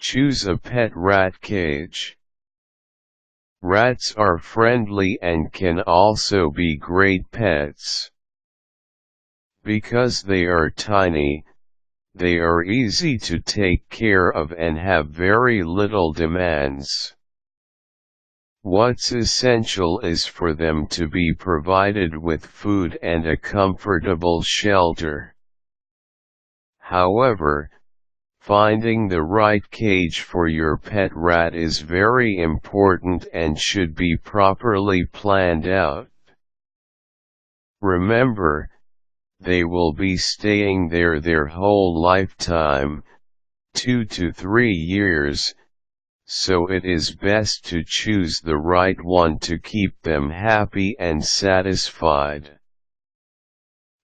Choose a pet rat cage. Rats are friendly and can also be great pets. Because they are tiny, they are easy to take care of and have very little demands. What's essential is for them to be provided with food and a comfortable shelter. However, finding the right cage for your pet rat is very important and should be properly planned out. Remember, they will be staying there their whole lifetime, 2 to 3 years, so it is best to choose the right one to keep them happy and satisfied.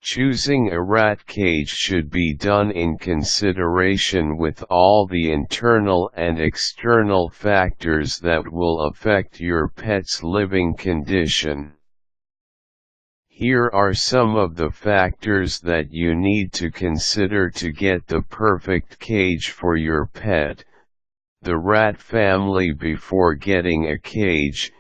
Choosing a rat cage should be done in consideration with all the internal and external factors that will affect your pet's living condition. Here are some of the factors that you need to consider to get the perfect cage for your pet. The rat family. Before getting a cage,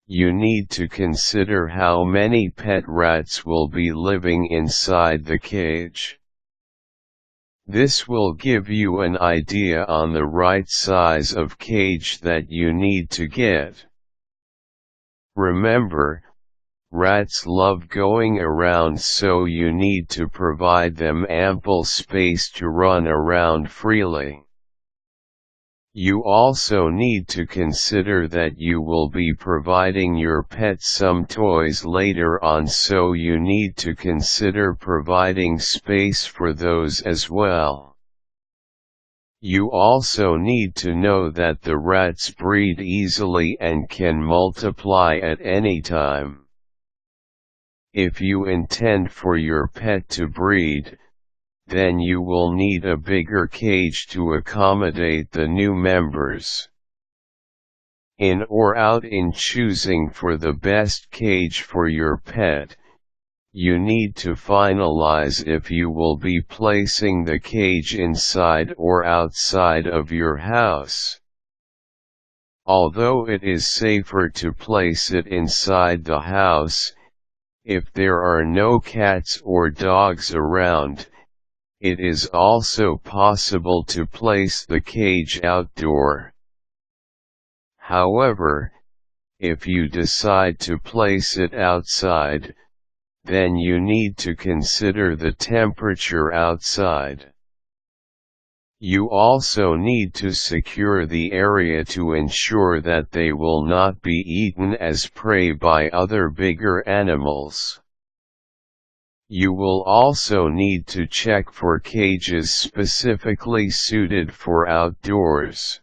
you need to consider how many pet rats will be living inside the cage. This will give you an idea on the right size of cage that you need to get. Remember, rats love going around, so you need to provide them ample space to run around freely. You also need to consider that you will be providing your pet some toys later on, so you need to consider providing space for those as well. You also need to know that the rats breed easily and can multiply at any time. If you intend for your pet to breed, then you will need a bigger cage to accommodate the new members. In or out. In choosing for the best cage for your pet, you need to finalize if you will be placing the cage inside or outside of your house. Although it is safer to place it inside the house, if there are no cats or dogs around, it is also possible to place the cage outdoor. However, if you decide to place it outside, then you need to consider the temperature outside. You also need to secure the area to ensure that they will not be eaten as prey by other bigger animals. You will also need to check for cages specifically suited for outdoors.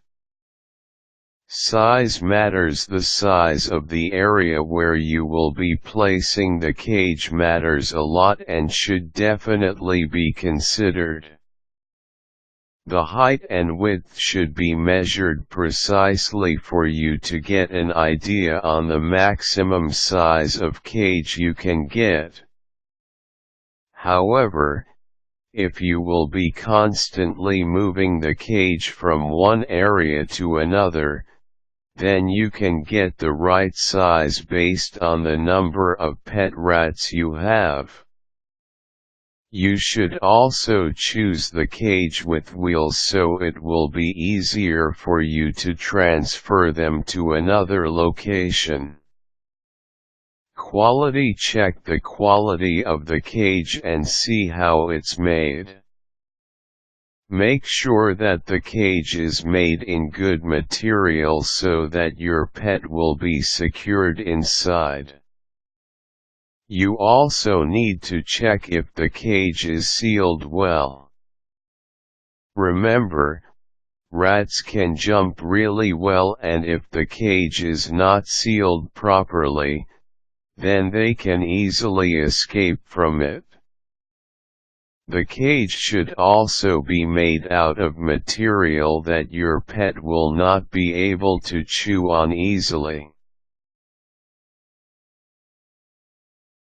Size matters. The size of the area where you will be placing the cage matters a lot and should definitely be considered. The height and width should be measured precisely for you to get an idea on the maximum size of cage you can get. However, if you will be constantly moving the cage from one area to another, then you can get the right size based on the number of pet rats you have. You should also choose the cage with wheels so it will be easier for you to transfer them to another location. Quality. Check the quality of the cage and see how it's made. Make sure that the cage is made in good material so that your pet will be secured inside. You also need to check if the cage is sealed well. Remember, rats can jump really well, and if the cage is not sealed properly, then they can easily escape from it. The cage should also be made out of material that your pet will not be able to chew on easily.